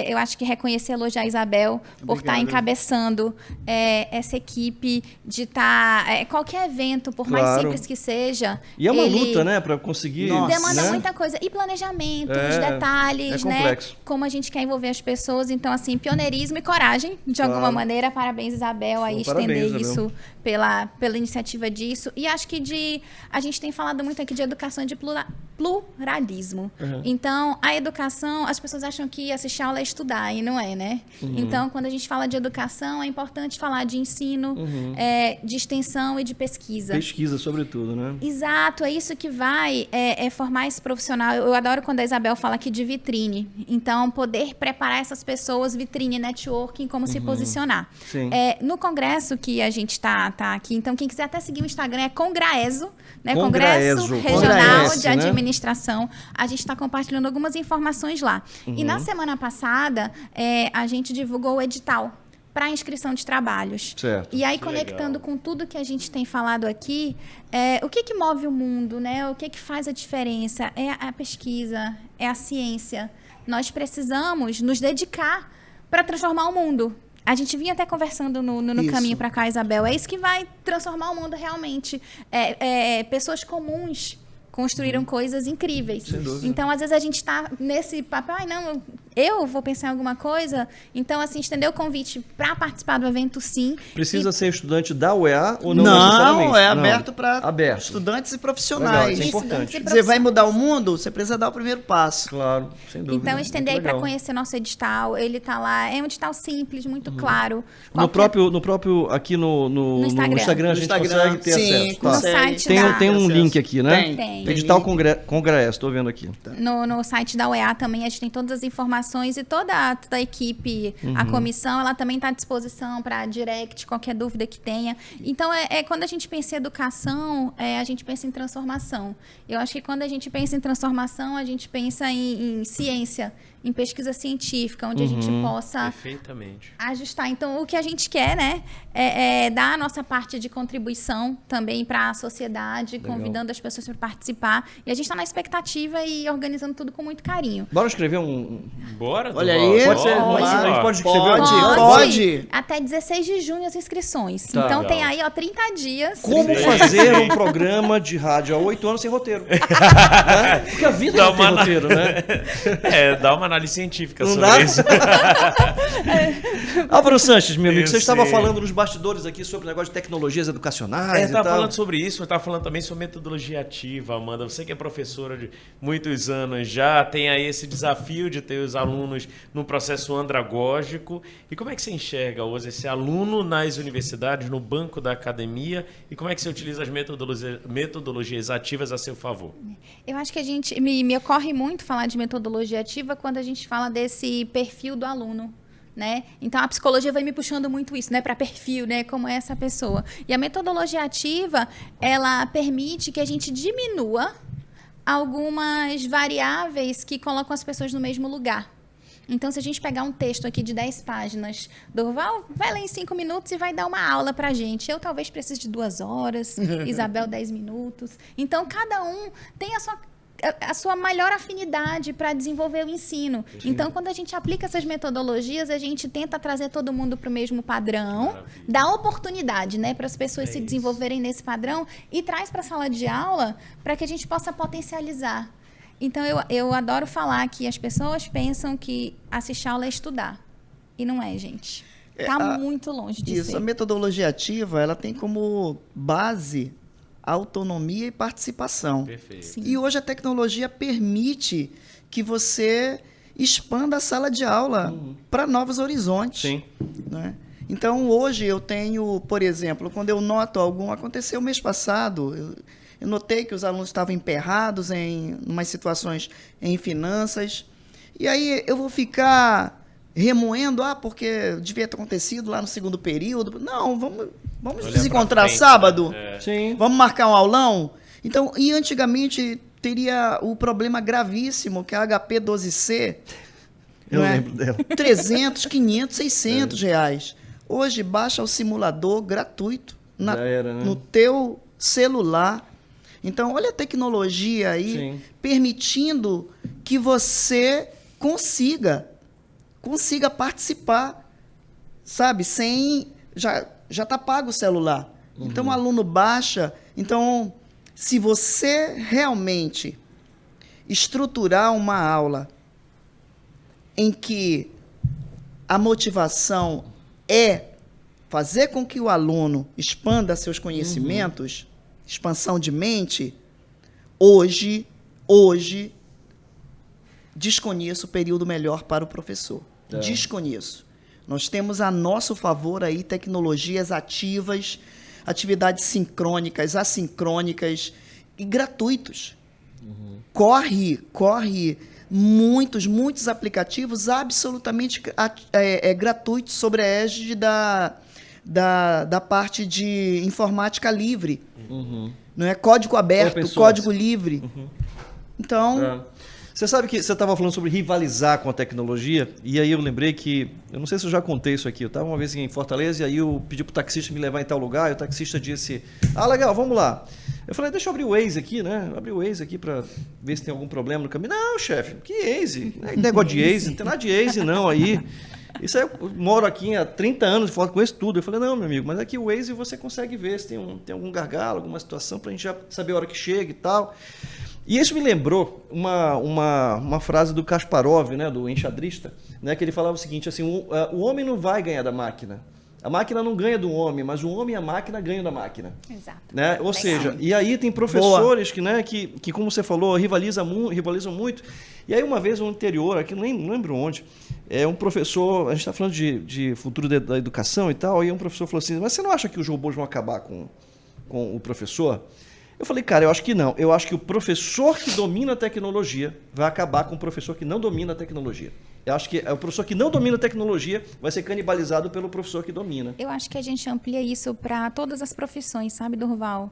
eu acho que reconhecer e elogiar a Isabel por estar encabeçando essa equipe, de estar... qualquer evento, por mais simples que seja...
E é uma luta, né, para conseguir...
Demanda
né?
muita coisa. E planejamento, os detalhes,
é
né?
complexo.
Como a gente quer envolver as pessoas. Então, assim, pioneirismo e coragem, de alguma maneira. Parabéns, Isabel, aí estender
Isabel.
isso pela iniciativa disso. E acho que a gente tem falado muito aqui de educação e de pluralismo. Então, a educação, as pessoas acham que assistir aula é estudar, e não é, né? Então, quando a gente fala de educação, é importante falar de ensino, de extensão e de pesquisa.
Pesquisa, sobretudo, né?
Exato, é isso que vai formar esse profissional. Eu adoro quando a Isabel fala aqui de vitrine. Então, poder preparar essas pessoas, vitrine, networking, como se posicionar.
Sim.
No congresso que a gente tá aqui, então quem quiser até seguir o Instagram é Congraeso, né?
Congraeso,
Congresso Regional
Congraes,
de
né?
Administração. A gente está compartilhando algumas informações lá. E na semana passada, a gente divulgou o edital para inscrição de trabalhos.
Certo.
E aí, conectando com tudo que a gente tem falado aqui, o que move o mundo, né? O que faz a diferença? É a pesquisa, é a ciência. Nós precisamos nos dedicar para transformar o mundo. A gente vinha até conversando no caminho para cá, Isabel. É isso que vai transformar o mundo realmente. Pessoas comuns construíram coisas incríveis.
Sem dúvida.
Então, às vezes, a gente está nesse papel, não, eu vou pensar em alguma coisa. Então, assim, estender o convite para participar do evento, sim.
Precisa ser estudante da UEA ou não
Não,
necessariamente?
é aberto para
Aberto.
estudantes e
Legal,
profissionais.
isso é
Estudantes
importante.
e
Você vai
profissionais.
mudar o mundo, você precisa dar o primeiro passo.
Claro, sem dúvida.
Então, estender aí
Muito
para
legal.
conhecer nosso edital. Ele tá lá. É um edital simples, muito claro.
No
Qualquer-
próprio aqui no
Instagram.
Instagram a
No
gente
Instagram,
consegue ter
sim,
acesso. Tá.
No
consegue.
site
Tem,
da-
tem um
acesso.
link aqui, né?
Tem.
Edital
link.
Congresso, estou vendo aqui.
No site da UEA também a gente tem todas as informações e toda a equipe,
Uhum.
a comissão, ela também está à disposição para direct, qualquer dúvida que tenha. Então, quando a gente pensa em educação, a gente pensa em transformação. Eu acho que quando a gente pensa em transformação, a gente pensa em ciência, em pesquisa científica, onde a gente
Uhum.
possa
Perfeitamente.
ajustar. Então, o que a gente quer, né, é dar a nossa parte de contribuição também para a sociedade, convidando as pessoas para participar. E a gente está na expectativa e organizando tudo com muito carinho.
Bora escrever um...
Bora,
Olha
Durval?
aí.
Pode ser?
Vamos
A gente
lá.
pode escrever
Pode.
um...
Pode.
Até 16 de junho as inscrições.
Tá.
Então tem
Legal.
aí, ó, 30 dias.
Como
Sim.
fazer um programa de rádio há 8 anos sem roteiro? Né? Porque a vida
Dá
não tem
uma-
roteiro, né?
Dá uma análise científica
Não
sobre
dá?
isso.
Álvaro Sanches, meu amigo,
Eu
você estava
sei.
falando nos bastidores aqui sobre o negócio de tecnologias educacionais e
Tá
tal.
falando sobre isso, mas tá falando também sobre metodologia ativa, Amanda. Você que é professora de muitos anos já, tem aí esse desafio de ter os alunos no processo andragógico. E como é que você enxerga hoje esse aluno nas universidades, no banco da academia? E como é que você utiliza as metodologias ativas a seu favor?
Eu acho que a gente me ocorre muito falar de metodologia ativa quando a gente fala desse perfil do aluno. Né? Então a psicologia vai me puxando muito isso, né, para perfil, né, como é essa pessoa. E a metodologia ativa, ela permite que a gente diminua algumas variáveis que colocam as pessoas no mesmo lugar. Então, se a gente pegar um texto aqui de 10 páginas, Durval vai ler em 5 minutos e vai dar uma aula pra gente. Eu talvez precise de 2 horas, Isabel 10 minutos. Então, cada um tem a sua maior afinidade para desenvolver o ensino. Então, quando a gente aplica essas metodologias, a gente tenta trazer todo mundo para o mesmo padrão, dá oportunidade, né, para as pessoas se desenvolverem nesse padrão e traz para a sala de aula para que a gente possa potencializar. Então, eu adoro falar que as pessoas pensam que assistir aula é estudar. E não é, gente. Está muito longe de
Isso,
ser.
a metodologia ativa, ela tem como base autonomia e participação.
Perfeito.
Sim.
E hoje a tecnologia permite que você expanda a sala de aula para novos horizontes.
Sim.
Né? Então, hoje eu tenho, por exemplo, quando eu noto aconteceu mês passado, eu notei que os alunos estavam emperrados em umas situações em finanças, e aí eu vou ficar remoendo, porque devia ter acontecido lá no segundo período. Não, vamos
Olhar
nos encontrar
pra frente,
sábado?
né?
Sim.
Vamos marcar um aulão? Então, e antigamente teria o problema gravíssimo que é a HP 12C,
Eu
não é?
lembro dela.
300, 500, 600 reais. Hoje, baixa o simulador gratuito
Já era, né?
no teu celular. Então, olha a tecnologia aí
Sim.
permitindo que você consiga participar, sabe? Sem... Já está pago o celular. Então, o aluno baixa. Então, se você realmente estruturar uma aula em que a motivação é fazer com que o aluno expanda seus conhecimentos, expansão de mente, hoje desconheço o período melhor para o professor. Desconheço. Nós temos a nosso favor aí tecnologias ativas, atividades sincrônicas, assincrônicas e gratuitos. Corre muitos aplicativos absolutamente gratuitos sobre a égide da parte de informática livre. Não é código aberto,
Open source.
código livre. Então,
Você sabe que você estava falando sobre rivalizar com a tecnologia, e aí eu lembrei que, eu não sei se eu já contei isso aqui, eu estava uma vez em Fortaleza e aí eu pedi para o taxista me levar em tal lugar, e o taxista disse, legal, vamos lá. Eu falei, deixa eu abrir o Waze aqui, né? Abrir o Waze aqui para ver se tem algum problema no caminho. Não, chefe, que Waze? Negócio de Waze, não tem nada de Waze não aí. Isso aí eu moro aqui há 30 anos, conheço tudo. Eu falei, não, meu amigo, mas aqui o Waze você consegue ver se tem algum gargalo, alguma situação, para a gente já saber a hora que chega e tal. E isso me lembrou uma frase do Kasparov, né, do enxadrista, né, que ele falava o seguinte, assim, o homem não vai ganhar da máquina. A máquina não ganha do homem, mas o homem e a máquina ganham da máquina.
Exato.
Né? Ou
Legal.
seja, e aí tem professores que, né, que, como você falou, rivalizam muito. E aí uma vez no interior, aqui não lembro onde, um professor, a gente está falando de futuro da educação e tal, e um professor falou assim, mas você não acha que os robôs vão acabar com o professor? Eu falei, cara, eu acho que não. Eu acho que o professor que domina a tecnologia vai acabar com o professor que não domina a tecnologia. Eu acho que o professor que não domina a tecnologia vai ser canibalizado pelo professor que domina.
Eu acho que a gente amplia isso para todas as profissões, sabe, Durval?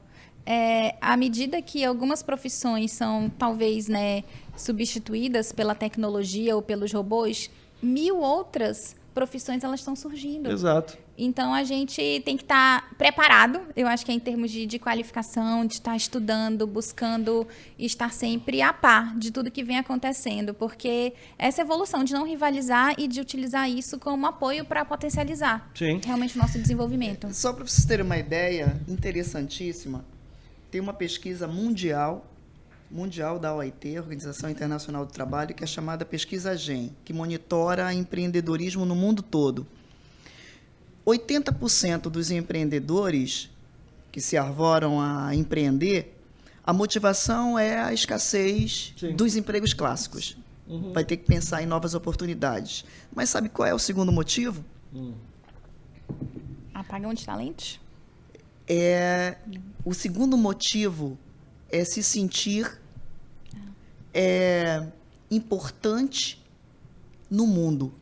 À medida que algumas profissões são, talvez, né, substituídas pela tecnologia ou pelos robôs, 1000 outras profissões elas estão surgindo.
Exato.
Então, a gente tem que estar preparado, eu acho que é em termos de qualificação, de estar estudando, buscando estar sempre a par de tudo que vem acontecendo, porque essa evolução de não rivalizar e de utilizar isso como apoio para potencializar realmente o nosso desenvolvimento.
Só para vocês terem uma ideia interessantíssima, tem uma pesquisa mundial da OIT, Organização Internacional do Trabalho, que é chamada Pesquisa GEM, que monitora empreendedorismo no mundo todo. 80% dos empreendedores que se arvoram a empreender, a motivação é a escassez dos empregos clássicos. Vai ter que pensar em novas oportunidades. Mas sabe qual é o segundo motivo?
Apagão de talentos?
O segundo motivo é se sentir importante no mundo.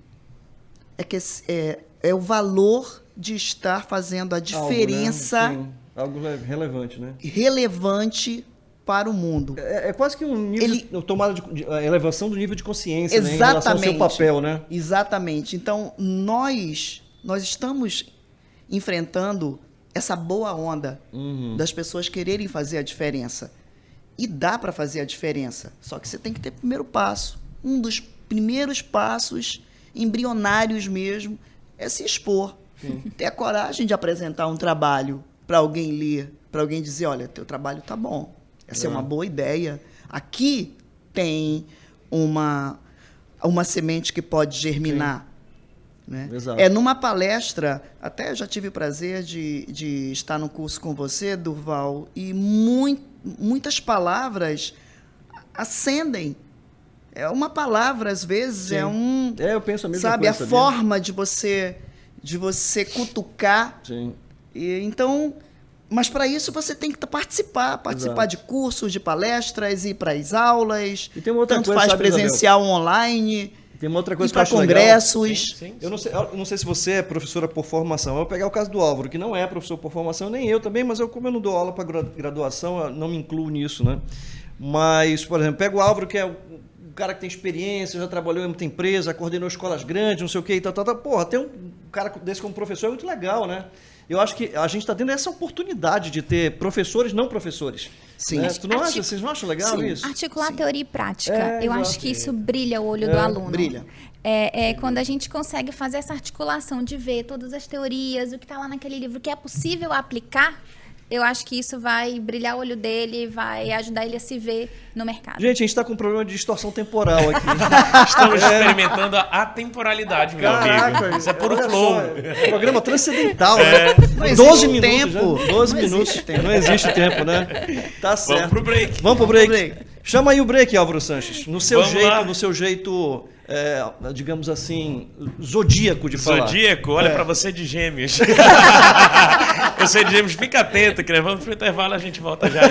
É o valor de estar fazendo a diferença.
Algo relevante, né?
Relevante para o mundo.
É quase que um nível de tomada de elevação do nível de consciência,
exatamente,
né, em relação ao seu papel, né?
Exatamente. Então, nós estamos enfrentando essa boa onda das pessoas quererem fazer a diferença. E dá para fazer a diferença. Só que você tem que ter o primeiro passo. Um dos primeiros passos, embrionários mesmo, é se expor. Ter a coragem de apresentar um trabalho para alguém ler, para alguém dizer, olha, teu trabalho tá bom. Essa é uma boa ideia. Aqui tem uma semente que pode germinar. Né? Numa palestra, até eu já tive o prazer de estar no curso com você, Durval, e muitas palavras acendem. É uma palavra, às vezes,
eu penso a mesma
sabe,
coisa.
A forma de você cutucar.
Sim.
Então, mas para isso você tem que participar de cursos, de palestras, ir para as aulas.
E tem uma outra
tanto
coisa,
faz
sabe,
presencial, online.
Tem uma outra coisa
ir
que eu
para
acho
congressos.
Legal. Eu não sei se você é professora por formação. Eu vou pegar o caso do Álvaro, que não é professor por formação, nem eu também, mas como eu não dou aula para graduação, eu não me incluo nisso, né? Mas, por exemplo, pega o Álvaro, que é o cara que tem experiência, já trabalhou em muita empresa, coordenou escolas grandes, não sei o quê, e tal. Porra, ter um cara desse como professor é muito legal, né? Eu acho que a gente está tendo essa oportunidade de ter professores não professores.
Sim.
Né? Vocês não acham legal isso?
Articular teoria e prática. Eu acho que isso brilha o olho do aluno.
Brilha.
Quando a gente consegue fazer essa articulação de ver todas as teorias, o que está lá naquele livro, que é possível aplicar, eu acho que isso vai brilhar o olho dele, vai ajudar ele a se ver no mercado.
Gente, a gente está com um problema de distorção temporal aqui.
Estamos experimentando a atemporalidade, meu amigo. Isso é puro flow.
Programa transcendental, né?
Não
12 minutos.
tempo.
12 minutos. Não existe tempo, né? Tá certo.
Vamos pro break.
Vamos pro break. Chama aí o break, Álvaro Sanches. No seu
Vamos lá.
jeito, digamos assim, zodíaco de falar.
Zodíaco, olha pra você de gêmeos. Você de gêmeos, fica atento, que nós vamos pro intervalo, a gente volta já.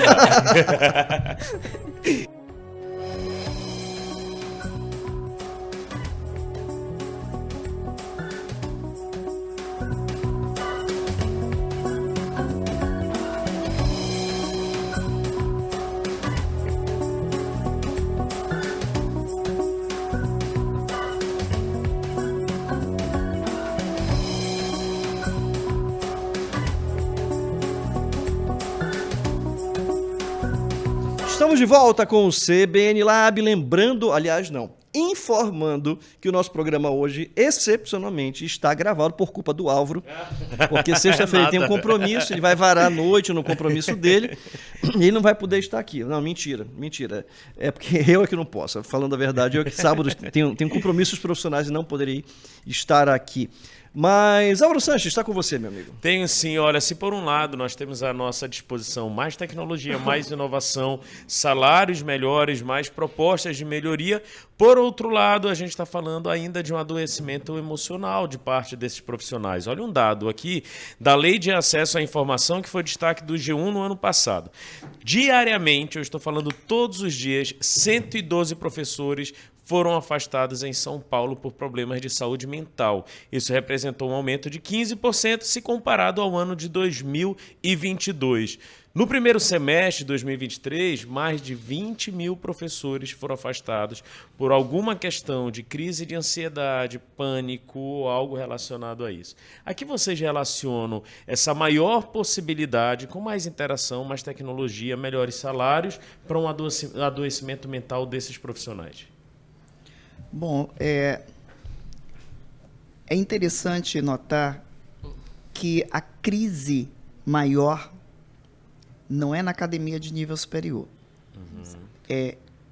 Estamos de volta com o CBN Lab, lembrando, aliás, não, informando que o nosso programa hoje, excepcionalmente, está gravado por culpa do Álvaro, porque sexta-feira ele tem um compromisso, ele vai varar à noite no compromisso dele, e ele não vai poder estar aqui. Não, mentira. É porque eu é que não posso. Falando a verdade, eu que sábado tenho compromissos profissionais e não poderei estar aqui. Mas, Álvaro Sanches, está com você, meu amigo.
Tenho sim, olha, se por um lado nós temos à nossa disposição mais tecnologia, mais inovação, salários melhores, mais propostas de melhoria, por outro lado a gente está falando ainda de um adoecimento emocional de parte desses profissionais. Olha um dado aqui da Lei de Acesso à Informação que foi destaque do G1 no ano passado. Diariamente, eu estou falando todos os dias, 112 professores foram afastados em São Paulo por problemas de saúde mental. Isso representou um aumento de 15% se comparado ao ano de 2022. No primeiro semestre de 2023, mais de 20 mil professores foram afastados por alguma questão de crise de ansiedade, pânico ou algo relacionado a isso. Aqui vocês relacionam essa maior possibilidade com mais interação, mais tecnologia, melhores salários para um adoecimento mental desses profissionais.
Bom, é interessante notar que a crise maior não é na academia de nível superior.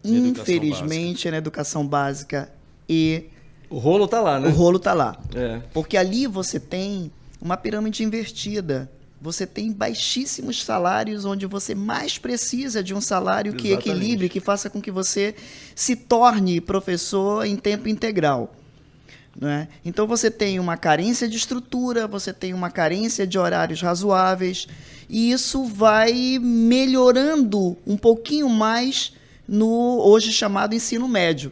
Infelizmente, é na educação básica e...
O rolo está lá, né?
O rolo está lá.
É.
Porque ali você tem uma pirâmide invertida. Você tem baixíssimos salários, onde você mais precisa de um salário que equilibre, que faça com que você se torne professor em tempo integral. Né? Então, você tem uma carência de estrutura, você tem uma carência de horários razoáveis, e isso vai melhorando um pouquinho mais no hoje chamado ensino médio.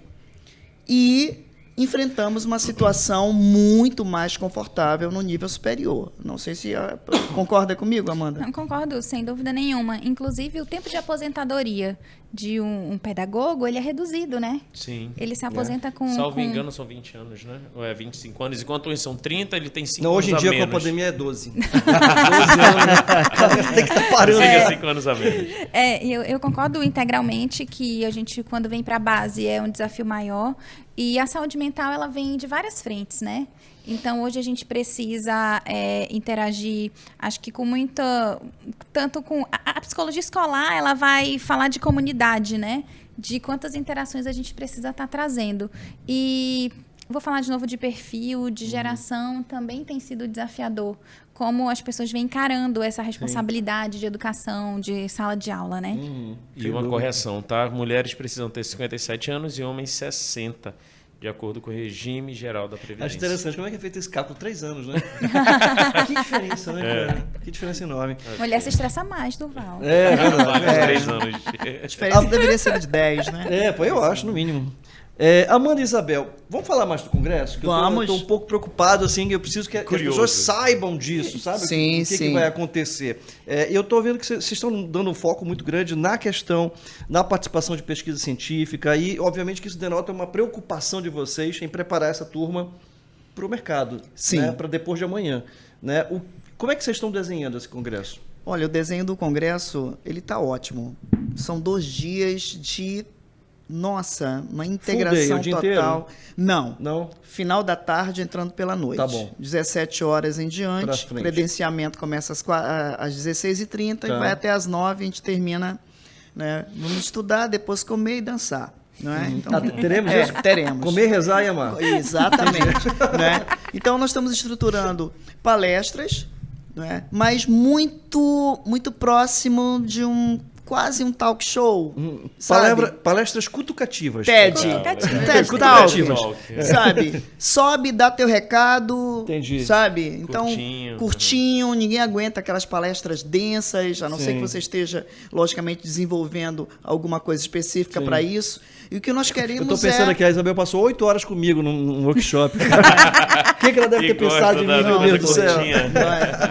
E enfrentamos uma situação muito mais confortável no nível superior. Não sei se concorda comigo, Amanda?
Não concordo, sem dúvida nenhuma. Inclusive, o tempo de aposentadoria de um pedagogo, ele é reduzido, né?
Sim.
Ele se aposenta com...
Salvo engano, são 20 anos, né? Ou é 25 anos. Enquanto uns são 30, ele tem 5
Não,
anos
hoje em
a
dia
menos.
com a pandemia é 12. 12 anos, né? Tem que estar parando.
Chega 5 anos a menos.
Eu concordo integralmente que a gente, quando vem para a base, é um desafio maior. E a saúde mental, ela vem de várias frentes, né? Então, hoje a gente precisa interagir, acho que com muita... Tanto com... A psicologia escolar, ela vai falar de comunidade, né? De quantas interações a gente precisa estar trazendo. E vou falar de novo de perfil, de geração, também tem sido desafiador. Como as pessoas vêm encarando essa responsabilidade de educação, de sala de aula, né?
E uma correção, tá? Mulheres precisam ter 57 anos e homens 60, de acordo com o regime geral da Previdência.
Acho interessante. Como é que é feito esse cálculo? 3 anos, né? Que diferença, né, cara? Que diferença enorme.
Mulher se estressa mais, Durval.
É verdade.
3 anos.
A diferença deveria ser de 10, né?
Pô, eu acho, no mínimo. Amanda e Isabel, vamos falar mais do Congresso? Que
Vamos.
Eu tô um pouco preocupado, assim, eu preciso que as pessoas saibam disso, sabe?
Sim,
o que vai acontecer. Eu tô vendo que vocês estão dando um foco muito grande na questão, na participação de pesquisa científica e, obviamente, que isso denota uma preocupação de vocês em preparar essa turma para o mercado,
Sim.
né? Para depois de amanhã. Né? Como é que vocês estão desenhando esse Congresso?
Olha, o desenho do Congresso, ele tá ótimo. São 2 dias de... Nossa, uma integração
o dia
total.
Inteiro? Não?
Final da tarde, entrando pela noite.
Tá bom.
17 horas em diante. Credenciamento começa às 16h30 e vai até às 9h. A gente termina, né? Vamos estudar, depois comer e dançar. Não é? Então,
teremos isso?
Teremos.
Comer, rezar e amar.
Exatamente. Né? Então, nós estamos estruturando palestras, né? Mas muito, muito próximo de quase um talk show.
Palestras cutucativas.
TED
Cutucativas.
Sabe? Sobe, dá teu recado.
Entendi.
Sabe? Então,
Curtinho,
ninguém aguenta aquelas palestras densas, a não ser que você esteja, logicamente, desenvolvendo alguma coisa específica para isso. E o que nós queremos
Eu tô pensando aqui, a Isabel passou 8 horas comigo num workshop. O que ela deve ter pensado de mim, meu Deus do céu?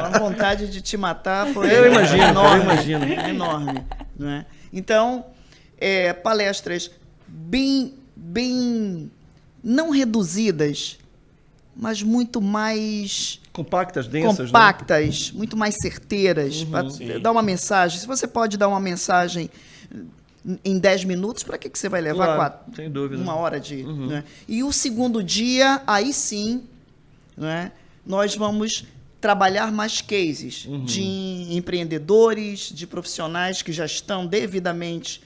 Uma vontade de te matar foi
enorme.
Enorme. Né? Então, palestras bem não reduzidas, mas muito mais
compactas, densas,
muito mais certeiras, para dar uma mensagem. Se você pode dar uma mensagem em 10 minutos, para que você vai levar
Claro, sem dúvida.
uma hora de... Né? E o segundo dia, aí sim, né, nós vamos trabalhar mais cases de empreendedores, de profissionais que já estão devidamente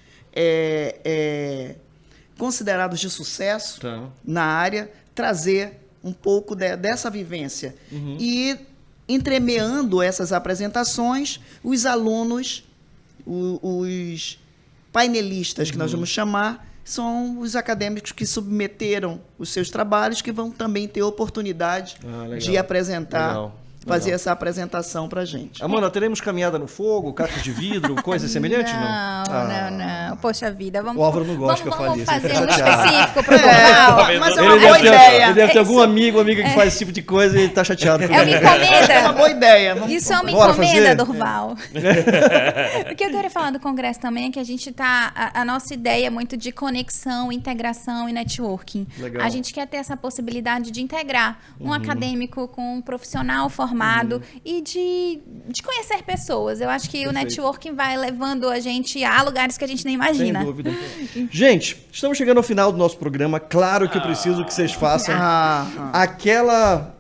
considerados de sucesso
Tá.
na área, trazer um pouco dessa vivência. E, entremeando essas apresentações, os alunos, os painelistas, que nós vamos chamar, são os acadêmicos que submeteram os seus trabalhos, que vão também ter oportunidade
legal.
de apresentar,
Legal.
fazer essa apresentação para a gente.
Amanda, teremos caminhada no fogo, cacos de vidro, coisa semelhante?
Não. Poxa vida, vamos...
O Álvaro não gosta que eu fale
vamos
isso, ele
fazer
fica
um
chateado.
específico para o Durval.
Mas é
Ele
uma boa
deve ter,
ideia.
ele deve ter algum amigo ou amiga que faz esse tipo de coisa e ele tá chateado.
É uma
É uma
encomenda.
boa ideia. Vamos-
Isso é uma
Bora
encomenda,
fazer?
Durval. O que eu quero falar do Congresso também é que a gente tá... A nossa ideia é muito de conexão, integração e networking.
Legal.
A gente quer ter essa possibilidade de integrar um acadêmico com um profissional formado e de conhecer pessoas. Eu acho que o networking vai levando a gente a lugares que a gente nem imagina.
Sem dúvida. Gente, estamos chegando ao final do nosso programa. Claro que eu preciso que vocês façam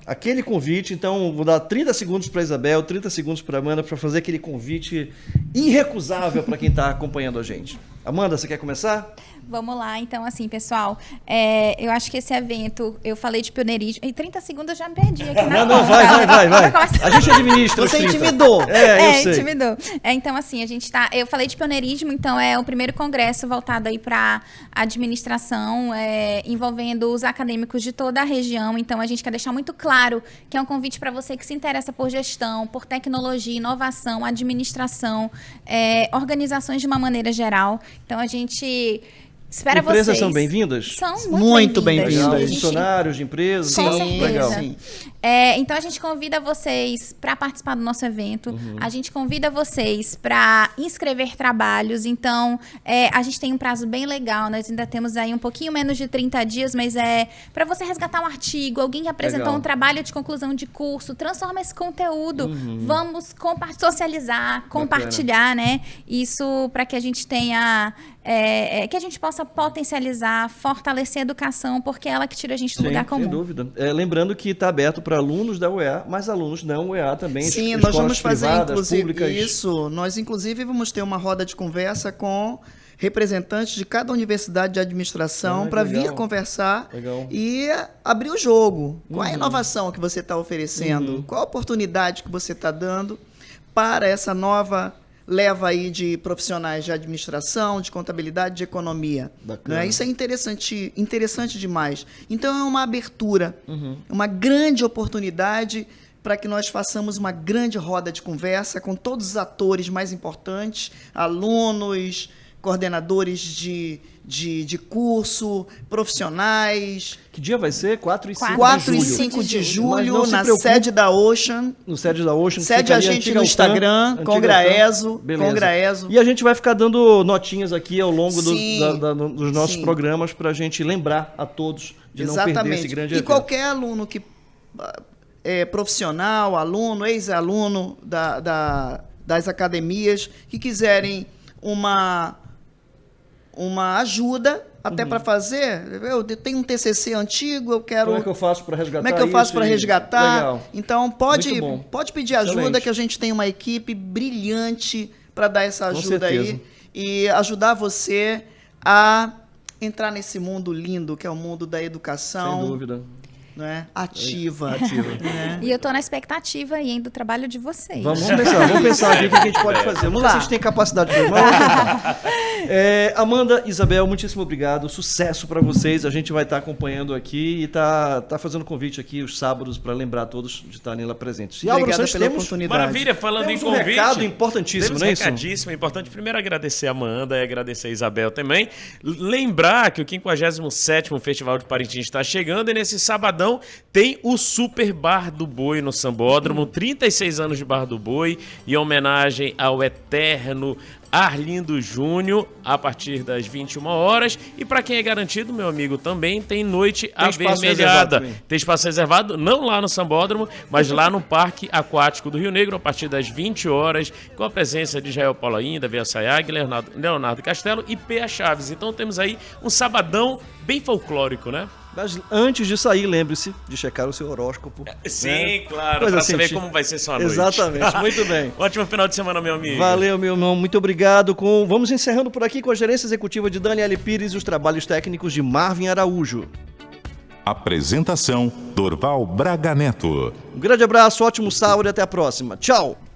aquele convite. Então, vou dar 30 segundos para Isabel, 30 segundos para Amanda para fazer aquele convite irrecusável para quem está acompanhando a gente. Amanda, você quer começar?
Vamos lá, então, assim, pessoal, eu acho que esse evento, eu falei de pioneirismo, em 30 segundos eu já me perdi aqui na
Não, vai. A gente administra os
Você
30.
intimidou.
Eu sei.
Intimidou. Então, assim, a gente tá... Eu falei de pioneirismo, então é o primeiro congresso voltado aí para administração, envolvendo os acadêmicos de toda a região. Então, a gente quer deixar muito claro que é um convite para você que se interessa por gestão, por tecnologia, inovação, administração, organizações de uma maneira geral. Então, a gente... Espera
Empresas
vocês.
são bem-vindas?
São
Muito
bem-vindas.
Legal.
bem-vindas.
Funcionários de empresas?
Com certeza.
Legal.
Sim.
Então a gente convida vocês para participar do nosso evento. A gente convida vocês para inscrever trabalhos. Então a gente tem um prazo bem legal. Nós ainda temos aí um pouquinho menos de 30 dias, mas para você resgatar um artigo, alguém que apresentou
Legal.
um trabalho de conclusão de curso, transforma esse conteúdo. Vamos socializar, compartilhar, né? Isso para que a gente tenha que a gente possa potencializar, fortalecer a educação, porque é ela que tira a gente do lugar comum.
Sem dúvida. Lembrando que está aberto para alunos da UEA, mas alunos não UEA também.
Sim,
escolas
nós vamos fazer,
privadas,
inclusive,
públicas.
isso. Nós, inclusive, vamos ter uma roda de conversa com representantes de cada universidade de administração para
legal.
vir conversar
Legal.
e abrir o jogo. Qual é a inovação que você está oferecendo? Qual a oportunidade que você está dando para essa nova leva aí de profissionais de administração, de contabilidade, de economia.
Bacana.
Né? Isso é interessante demais. Então, é uma abertura, uma grande oportunidade para que nós façamos uma grande roda de conversa com todos os atores mais importantes, alunos, coordenadores de curso, profissionais.
Que dia vai ser? 4 e 5
4
de
e
julho.
5 de
Mas
julho,
não se
na
preocupe.
sede da Ocean.
No sede da Ocean. que
Segue
fica
a
ali,
gente
antiga
no
Altan,
Instagram,
antiga
Congraeso,
Altan. Beleza.
Congraeso.
E a gente vai ficar dando notinhas aqui ao longo
Sim,
dos nossos
sim.
programas para a gente lembrar a todos de não perder esse grande
E
evento.
qualquer aluno que é profissional, aluno, ex-aluno das academias, que quiserem uma ajuda até para fazer, eu tenho um TCC antigo, eu quero...
Como é que eu faço para resgatar
Como é que eu faço
isso
para
e-
resgatar?
Legal.
Então, pode
Muito bom.
pedir ajuda,
Excelente.
que a gente tem uma equipe brilhante para dar essa
Com
ajuda
certeza.
aí e ajudar você a entrar nesse mundo lindo, que é o mundo da educação,
Sem dúvida.
né? Ativa. né?
E eu tô na expectativa aí do trabalho de vocês.
Vamos pensar aqui o que a gente pode fazer. Vamos ver se a gente tem capacidade de vamos tentar. Amanda, Isabel, muitíssimo obrigado. Sucesso para vocês. A gente vai estar acompanhando aqui e tá fazendo convite aqui os sábados para lembrar todos de estarem lá presentes. E Álvaro
Obrigada
Santos,
pela
temos
oportunidade.
Maravilha, falando
temos
em
um
convite.
recado importantíssimo,
Temos
não é isso?
recadíssimo, importante. Primeiro agradecer a Amanda e agradecer a Isabel também. Lembrar que o 57º Festival de Parintins está chegando e nesse sabadão sabadão, tem o Super Bar do Boi no Sambódromo, 36 anos de Bar do Boi, em homenagem ao eterno Arlindo Júnior, a partir das 21 horas. E para quem é garantido, meu amigo, também tem noite avermelhada. Tem espaço reservado, não lá no Sambódromo, mas lá no Parque Aquático do Rio Negro, a partir das 20 horas, com a presença de Jael Paulaim, Davi Assayag, Leonardo Castelo e P.A. Chaves. Então temos aí um sabadão bem folclórico, né?
Mas antes de sair, lembre-se de checar o seu horóscopo.
Sim,
né?
claro, para saber como vai ser sua noite.
Exatamente, muito bem.
Ótimo final de semana, meu amigo.
Valeu, meu irmão, muito obrigado. Vamos encerrando por aqui com a gerência executiva de Daniele Pires e os trabalhos técnicos de Marvin Araújo.
Apresentação: Dorval Braga Neto.
Um grande abraço, ótimo sábado e até a próxima. Tchau!